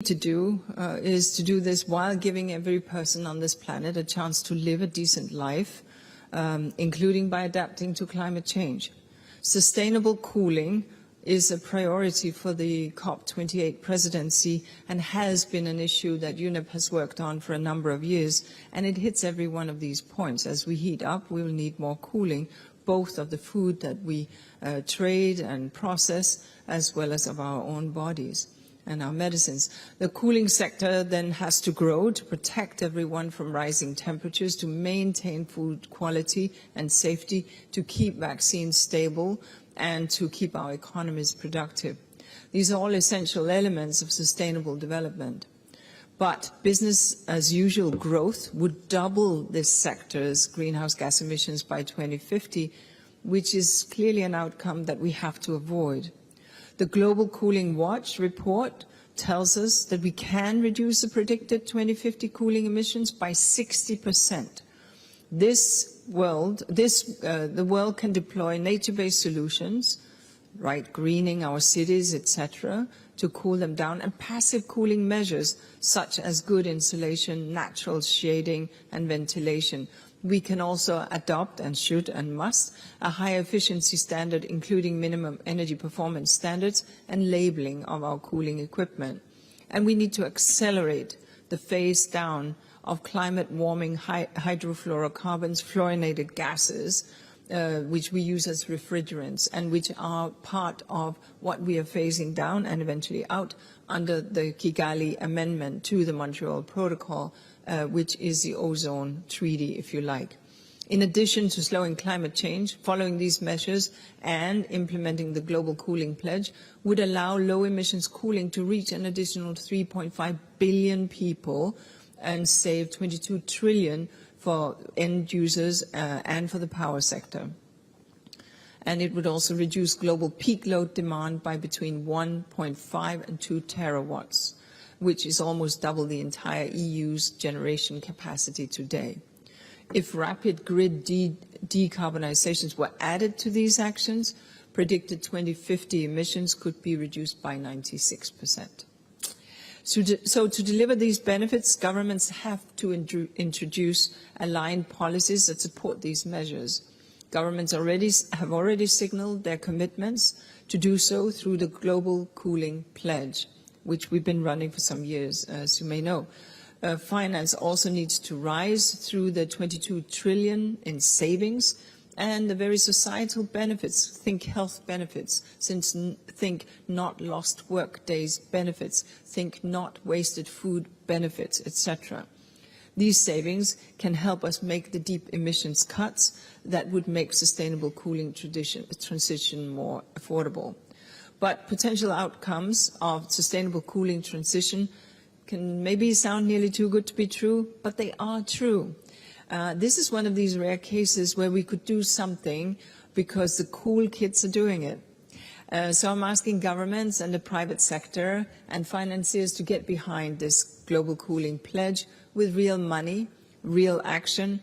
to do is to do this while giving every person on this planet a chance to live a decent life, including by adapting to climate change. Sustainable cooling is a priority for the COP28 presidency and has been an issue that Unep has worked on for a number of years, and it hits every one of these points. As we heat up, we will need more cooling, both of the food that we trade and process, as well as of our own bodies and our medicines. The cooling sector then has to grow to protect everyone from rising temperatures, to maintain food quality and safety, to keep vaccines stable, and to keep our economies productive. These are all essential elements of sustainable development. But business as usual growth would double this sector's greenhouse gas emissions by 2050, which is clearly an outcome that we have to avoid. The Global Cooling Watch report tells us that we can reduce the predicted 2050 cooling emissions by 60%. The world can deploy nature-based solutions, right, greening our cities, etc., to cool them down, and passive cooling measures such as good insulation, natural shading, and ventilation. We can also adopt, and should and must, a high efficiency standard, including minimum energy performance standards and labeling of our cooling equipment. And we need to accelerate the phase down of climate warming hydrofluorocarbons, fluorinated gases, which we use as refrigerants and which are part of what we are phasing down and eventually out under the Kigali Amendment to the Montreal Protocol, which is the ozone treaty, if you like. In addition to slowing climate change, following these measures and implementing the Global Cooling Pledge would allow low-emissions cooling to reach an additional 3.5 billion people and save 22 trillion for end users and for the power sector. And it would also reduce global peak load demand by between 1.5 and 2 terawatts, which is almost double the entire EU's generation capacity today. If rapid grid decarbonizations were added to these actions, predicted 2050 emissions could be reduced by 96%. So to deliver these benefits, governments have to introduce aligned policies that support these measures. Governments have already signaled their commitments to do so through the Global Cooling Pledge, which we've been running for some years, as you may know. Finance also needs to rise through the 22 trillion in savings and the very societal benefits, think health benefits, think not lost work days benefits, think not wasted food benefits, etc. These savings can help us make the deep emissions cuts that would make sustainable cooling transition more affordable. But potential outcomes of sustainable cooling transition can maybe sound nearly too good to be true, but they are true. This is one of these rare cases where we could do something because the cool kids are doing it. So I'm asking governments and the private sector and financiers to get behind this global cooling pledge with real money, real action,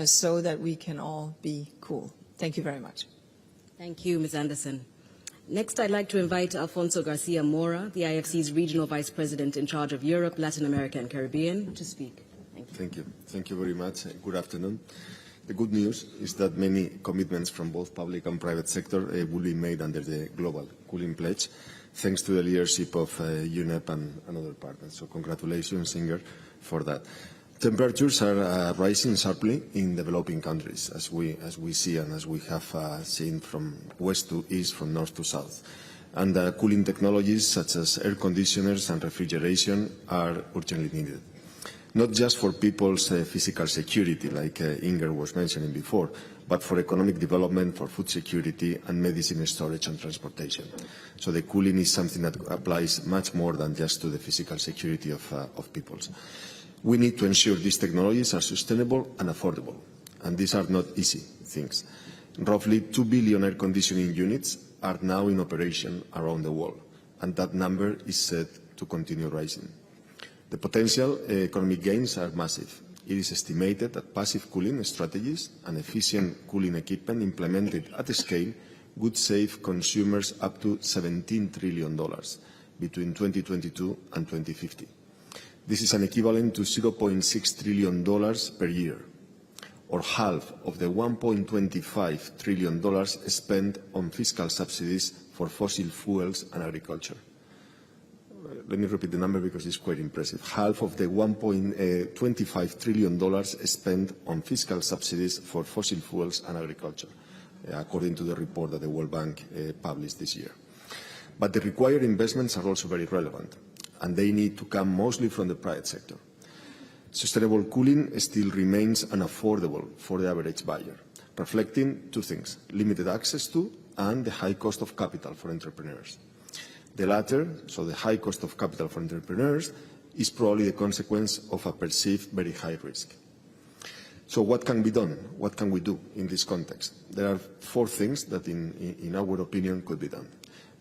so that we can all be cool. Thank you very much. Thank you, Ms. Anderson. Next, I'd like to invite Alfonso Garcia Mora, the IFC's Regional Vice President in charge of Europe, Latin America and Caribbean, to speak. Thank you. Thank you very much. Good afternoon. The good news is that many commitments from both public and private sector will be made under the Global Cooling Pledge, thanks to the leadership of Unep and other partners. So congratulations, Inger, for that. Temperatures are rising sharply in developing countries, as we see and as we have seen from west to east, from north to south. And cooling technologies such as air conditioners and refrigeration are urgently needed. Not just for people's physical security, like Inger was mentioning before, but for economic development, for food security, and medicine storage and transportation. So the cooling is something that applies much more than just to the physical security of peoples. We need to ensure these technologies are sustainable and affordable, and these are not easy things. Roughly 2 billion air conditioning units are now in operation around the world, and that number is set to continue rising. The potential economic gains are massive. It is estimated that passive cooling strategies and efficient cooling equipment implemented at scale would save consumers up to $17 trillion between 2022 and 2050. This is an equivalent to $0.6 trillion per year, or half of the $1.25 trillion spent on fiscal subsidies for fossil fuels and agriculture. Let me repeat the number because it's quite impressive. Half of the $1.25 trillion spent on fiscal subsidies for fossil fuels and agriculture, according to the report that the World Bank published this year. But the required investments are also very relevant, and they need to come mostly from the private sector. Sustainable cooling still remains unaffordable for the average buyer, reflecting two things: limited access to and the high cost of capital for entrepreneurs. The latter, so the high cost of capital for entrepreneurs, is probably the consequence of a perceived very high risk. So what can be done? What can we do in this context? There are four things that, in our opinion, could be done.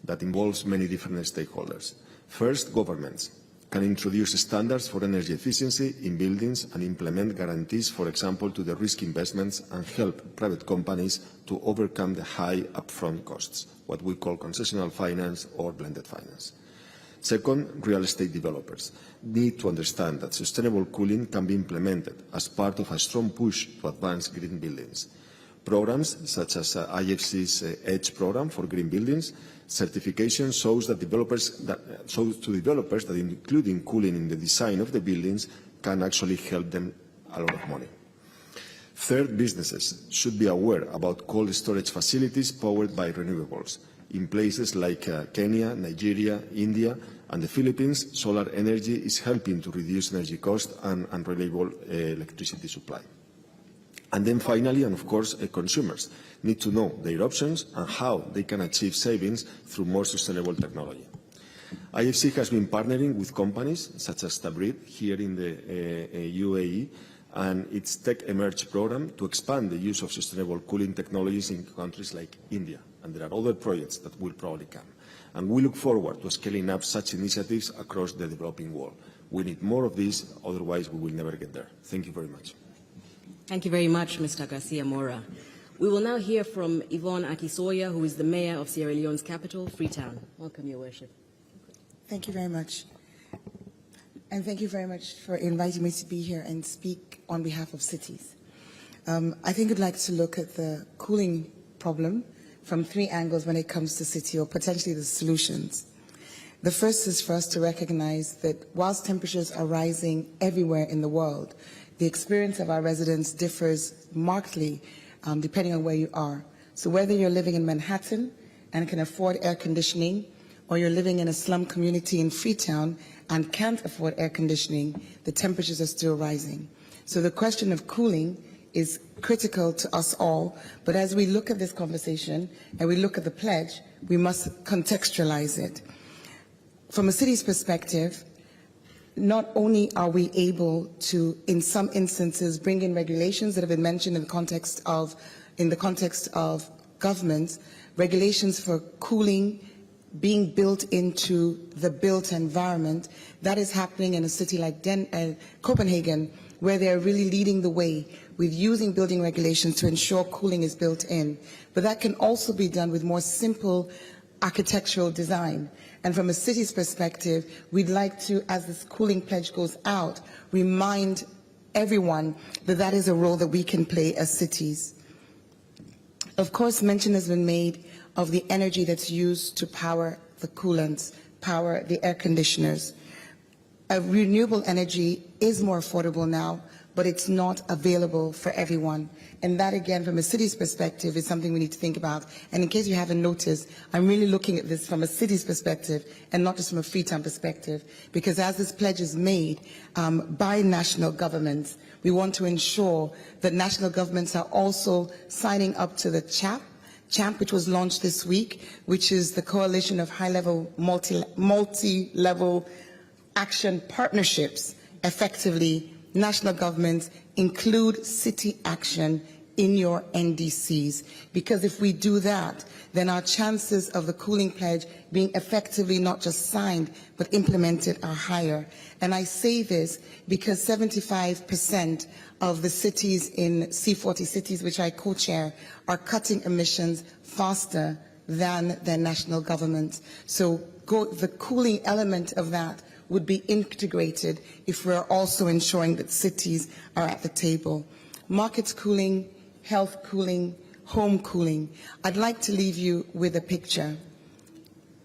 That involves many different stakeholders. First, governments can introduce standards for energy efficiency in buildings and implement guarantees, for example, to the risk investments, and help private companies to overcome the high upfront costs, what we call concessional finance or blended finance. Second, real estate developers need to understand that sustainable cooling can be implemented as part of a strong push to advance green buildings. Programs such as IFC's EDGE program for green buildings certification shows to developers that including cooling in the design of the buildings can actually help them a lot of money. Third, businesses should be aware about cold storage facilities powered by renewables. In places like Kenya, Nigeria, India, and the Philippines, solar energy is helping to reduce energy costs and unreliable electricity supply. And then finally, and of course, consumers need to know their options and how they can achieve savings through more sustainable technology. IFC has been partnering with companies such as Tabrid here in the UAE and its Tech Emerge program to expand the use of sustainable cooling technologies in countries like India. And there are other projects that will probably come. And we look forward to scaling up such initiatives across the developing world. We need more of this, otherwise we will never get there. Thank you very much. Thank you very much, Mr. Garcia Mora. We will now hear from Yvonne Akisoya, who is the mayor of Sierra Leone's capital, Freetown. Welcome, Your Worship. Thank you very much. And thank you very much for inviting me to be here and speak on behalf of cities. I think I'd like to look at the cooling problem from three angles when it comes to city, or potentially the solutions. The first is for us to recognize that whilst temperatures are rising everywhere in the world, the experience of our residents differs markedly depending on where you are. So whether you're living in Manhattan and can afford air conditioning, or you're living in a slum community in Freetown and can't afford air conditioning, the temperatures are still rising. So the question of cooling is critical to us all, but as we look at this conversation and we look at the pledge, we must contextualize it. From a city's perspective, not only are we able to, in some instances, bring in regulations that have been mentioned in the context of government, regulations for cooling being built into the built environment. That is happening in a city like Copenhagen, where they are really leading the way with using building regulations to ensure cooling is built in. But that can also be done with more simple architectural design. And from a city's perspective, we'd like to, as this cooling pledge goes out, remind everyone that that is a role that we can play as cities. Of course, mention has been made of the energy that's used to power the coolants, power the air conditioners. Renewable energy is more affordable now, but it's not available for everyone. And that, again, from a city's perspective, is something we need to think about. And in case you haven't noticed, I'm really looking at this from a city's perspective and not just from a Freetown perspective, because as this pledge is made by national governments, we want to ensure that national governments are also signing up to the CHAMP, which was launched this week, which is the Coalition of High-Level Multi-Level Action Partnerships. Effectively, national governments include city action in your NDCs, because if we do that, then our chances of the cooling pledge being effectively not just signed but implemented are higher. And I say this because 75% of the cities in C40 cities, which I co-chair, are cutting emissions faster than their national government. So the cooling element of that would be integrated if we're also ensuring that cities are at the table. Market cooling, health cooling, home cooling. I'd like to leave you with a picture.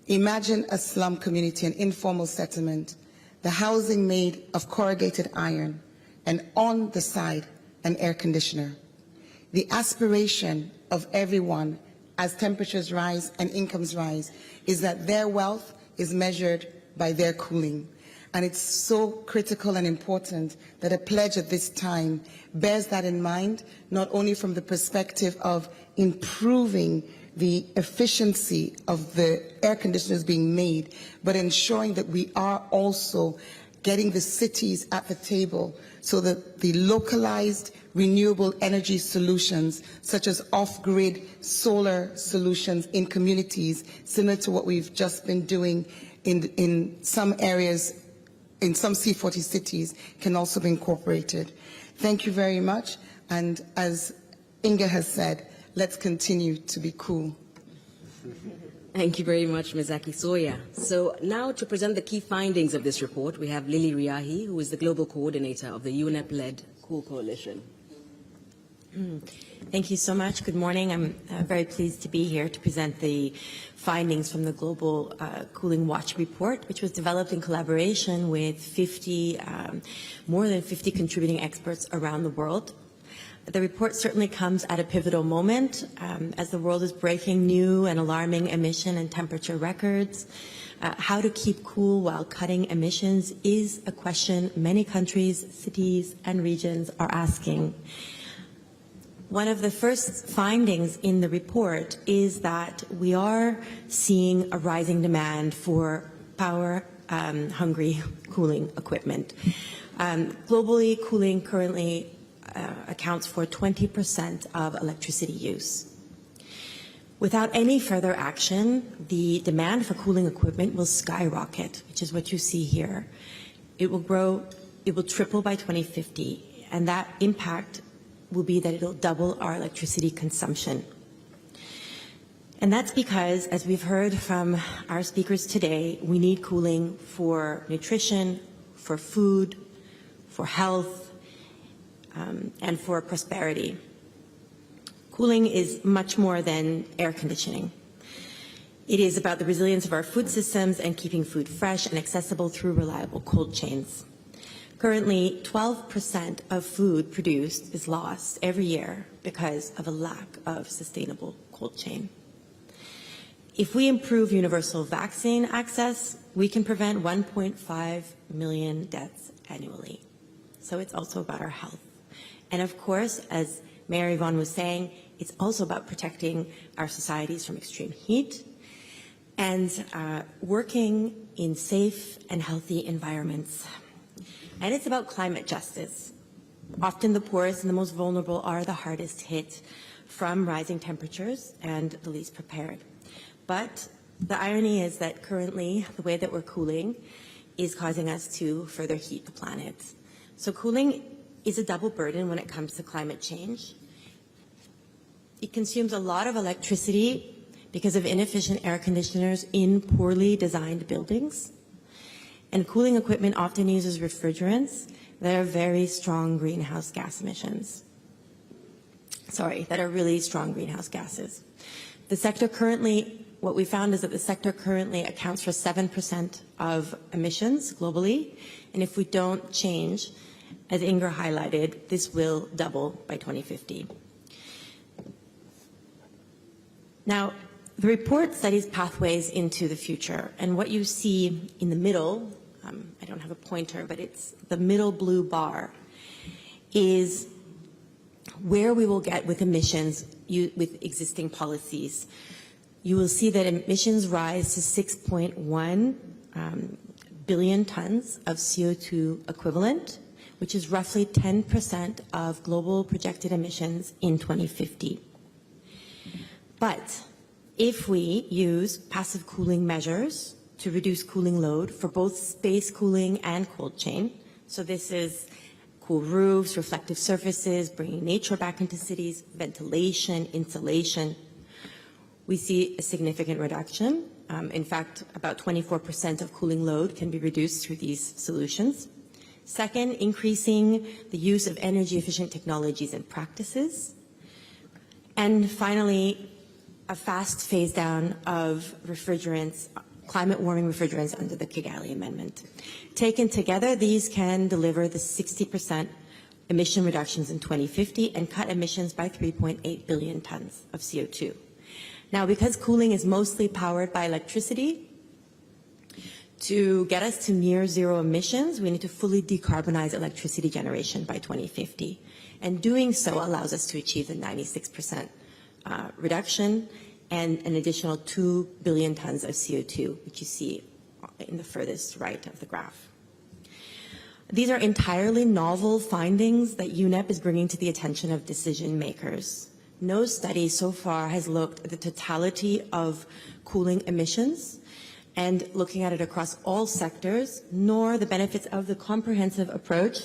Imagine a slum community, an informal settlement, the housing made of corrugated iron, and on the side, an air conditioner. The aspiration of everyone as temperatures rise and incomes rise is that their wealth is measured by their cooling. And it's so critical and important that a pledge at this time bears that in mind, not only from the perspective of improving the efficiency of the air conditioners being made, but ensuring that we are also getting the cities at the table so that the localized renewable energy solutions, such as off-grid solar solutions in communities, similar to what we've just been doing in some areas, in some C40 cities, can also be incorporated. Thank you very much. And as Inga has said, let's continue to be cool. Thank you very much, Ms. Akisoya. So now to present the key findings of this report, we have Lily Riahi, who is the Global Coordinator of the Unep-led Cool Coalition. Thank you so much. Good morning. I'm very pleased to be here to present the findings from the Global Cooling Watch report, which was developed in collaboration with more than 50 contributing experts around the world. The report certainly comes at a pivotal moment as the world is breaking new and alarming emission and temperature records. How to keep cool while cutting emissions is a question many countries, cities, and regions are asking. One of the first findings in the report is that we are seeing a rising demand for power-hungry cooling equipment. Globally, cooling currently accounts for 20% of electricity use. Without any further action, the demand for cooling equipment will skyrocket, which is what you see here. It will grow, it will triple by 2050, and that impact will be that it'll double our electricity consumption. And that's because, as we've heard from our speakers today, we need cooling for nutrition, for food, for health, and for prosperity. Cooling is much more than air conditioning. It is about the resilience of our food systems and keeping food fresh and accessible through reliable cold chains. Currently, 12% of food produced is lost every year because of a lack of sustainable cold chain. If we improve universal vaccine access, we can prevent 1.5 million deaths annually. So it's also about our health. And of course, as Mayor Yvonne was saying, it's also about protecting our societies from extreme heat and working in safe and healthy environments. And it's about climate justice. Often the poorest and the most vulnerable are the hardest hit from rising temperatures and the least prepared. But the irony is that currently the way that we're cooling is causing us to further heat the planet. So cooling is a double burden when it comes to climate change. It consumes a lot of electricity because of inefficient air conditioners in poorly designed buildings. And cooling equipment often uses refrigerants that are very strong greenhouse gas emissions. That are really strong greenhouse gases. The sector currently, what we found is that the sector currently accounts for 7% of emissions globally. And if we don't change, as Inger highlighted, this will double by 2050. Now, the report studies pathways into the future, and what you see in the middle, I don't have a pointer, but it's the middle blue bar, is where we will get with emissions with existing policies. You will see that emissions rise to 6.1 billion tons of CO2 equivalent, which is roughly 10% of global projected emissions in 2050. But if we use passive cooling measures to reduce cooling load for both space cooling and cold chain, so this is cool roofs, reflective surfaces, bringing nature back into cities, ventilation, insulation, we see a significant reduction. In fact, about 24% of cooling load can be reduced through these solutions. Second, increasing the use of energy-efficient technologies and practices. And finally, a fast phase-down of refrigerants, climate-warming refrigerants under the Kigali Amendment. Taken together, these can deliver the 60% emission reductions in 2050 and cut emissions by 3.8 billion tons of CO2. Now, because cooling is mostly powered by electricity, to get us to near zero emissions, we need to fully decarbonize electricity generation by 2050. And doing so allows us to achieve the 96% reduction and an additional 2 billion tons of CO2, which you see in the furthest right of the graph. These are entirely novel findings that Unep is bringing to the attention of decision makers. No study so far has looked at the totality of cooling emissions and looking at it across all sectors, nor the benefits of the comprehensive approach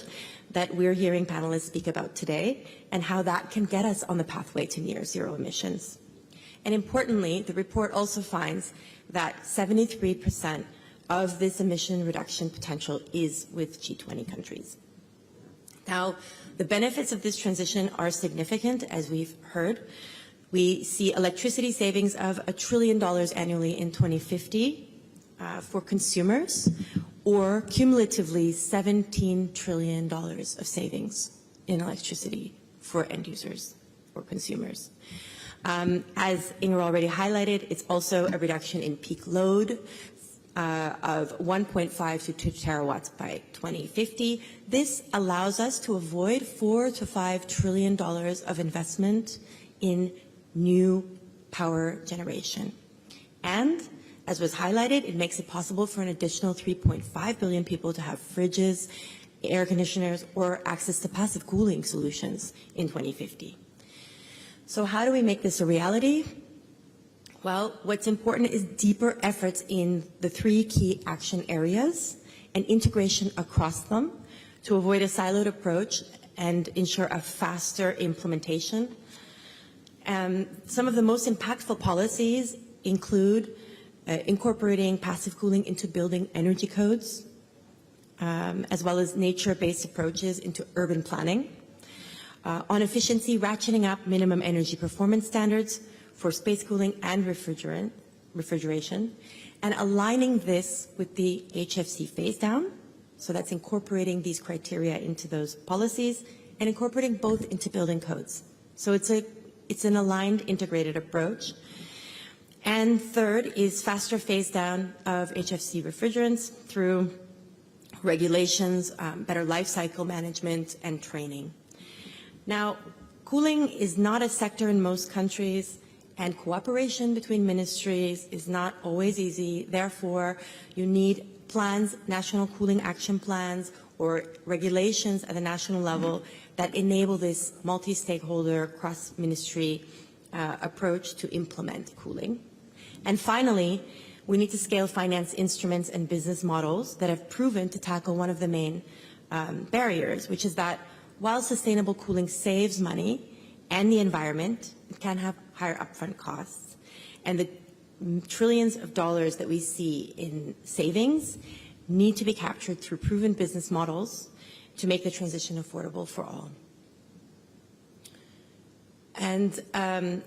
that we're hearing panelists speak about today and how that can get us on the pathway to near zero emissions. And importantly, the report also finds that 73% of this emission reduction potential is with G20 countries. Now, the benefits of this transition are significant, as we've heard. We see electricity savings of $1 trillion annually in 2050 for consumers, or cumulatively $17 trillion of savings in electricity for end users or consumers. As Inger already highlighted, it's also a reduction in peak load of 1.5 to 2 terawatts by 2050. This allows us to avoid $4 to $5 trillion of investment in new power generation. And as was highlighted, it makes it possible for an additional 3.5 billion people to have fridges, air conditioners, or access to passive cooling solutions in 2050. So how do we make this a reality? Well, what's important is deeper efforts in the 3 key action areas and integration across them to avoid a siloed approach and ensure a faster implementation. Some of the most impactful policies include incorporating passive cooling into building energy codes, as well as nature-based approaches into urban planning. On efficiency, ratcheting up minimum energy performance standards for space cooling and refrigeration, and aligning this with the HFC phase down. So that's incorporating these criteria into those policies and incorporating both into building codes. So it's an aligned, integrated approach. And third is faster phase down of HFC refrigerants through regulations, better life cycle management, and training. Now, cooling is not a sector in most countries, and cooperation between ministries is not always easy. Therefore, you need plans, national cooling action plans, or regulations at the national level that enable this multi-stakeholder, cross-ministry approach to implement cooling. And finally, we need to scale finance instruments and business models that have proven to tackle one of the main barriers, which is that while sustainable cooling saves money and the environment, it can have higher upfront costs. And the trillions of dollars that we see in savings need to be captured through proven business models to make the transition affordable for all. And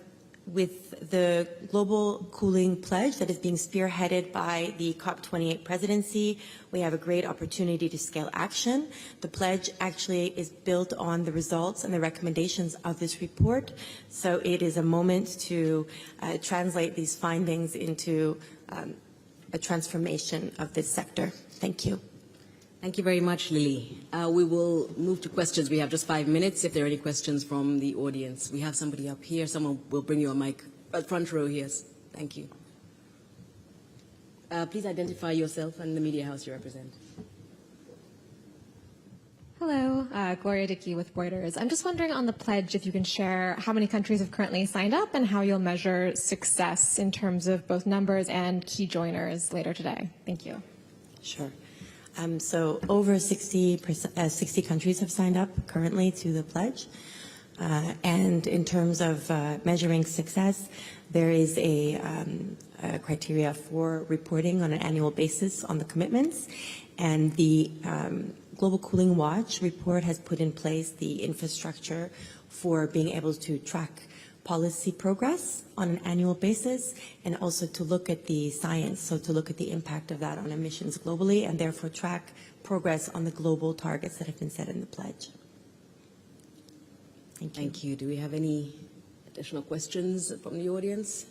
with the global cooling pledge that is being spearheaded by the COP28 presidency, we have a great opportunity to scale action. The pledge actually is built on the results and the recommendations of this report. So it is a moment to translate these findings into a transformation of this sector. Thank you. Thank you very much, Lily. We will move to questions. We have just 5 minutes if there are any questions from the audience. We have somebody up here. Someone will bring you a mic. Front row here. Thank you. Please identify yourself and the media house you represent. Hello, Gloria Dickey with Reuters. I'm just wondering on the pledge if you can share how many countries have currently signed up and how you'll measure success in terms of both numbers and key joiners later today. Thank you. Sure. So over 60 countries have signed up currently to the pledge. And in terms of measuring success, there is a criteria for reporting on an annual basis on the commitments. And the Global Cooling Watch report has put in place the infrastructure for being able to track policy progress on an annual basis, and also to look at the science, so to look at the impact of that on emissions globally, and therefore track progress on the global targets that have been set in the pledge. Thank you. Thank you. Do we have any additional questions from the audience?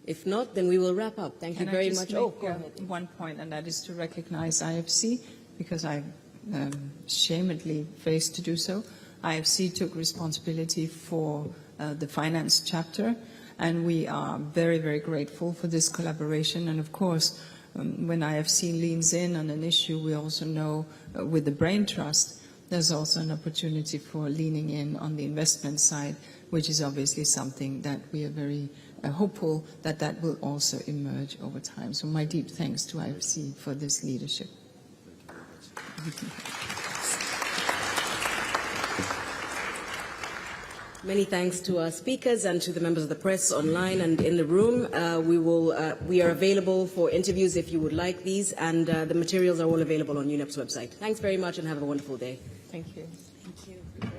If not, then we will wrap up. Thank you very much. Go ahead. One point, and that is to recognize IFC, because I shamedly faced to do so. IFC took responsibility for the finance chapter, and we are very, very grateful for this collaboration. And of course, when IFC leans in on an issue, we also know with the Brain Trust, there's also an opportunity for leaning in on the investment side, which is obviously something that we are very hopeful that that will also emerge over time. So my deep thanks to IFC for this leadership. Many thanks to our speakers and to the members of the press online and in the room. We are available for interviews if you would like these, and the materials are all available on UNEP's website. Thanks very much and have a wonderful day. Thank you. Thank you.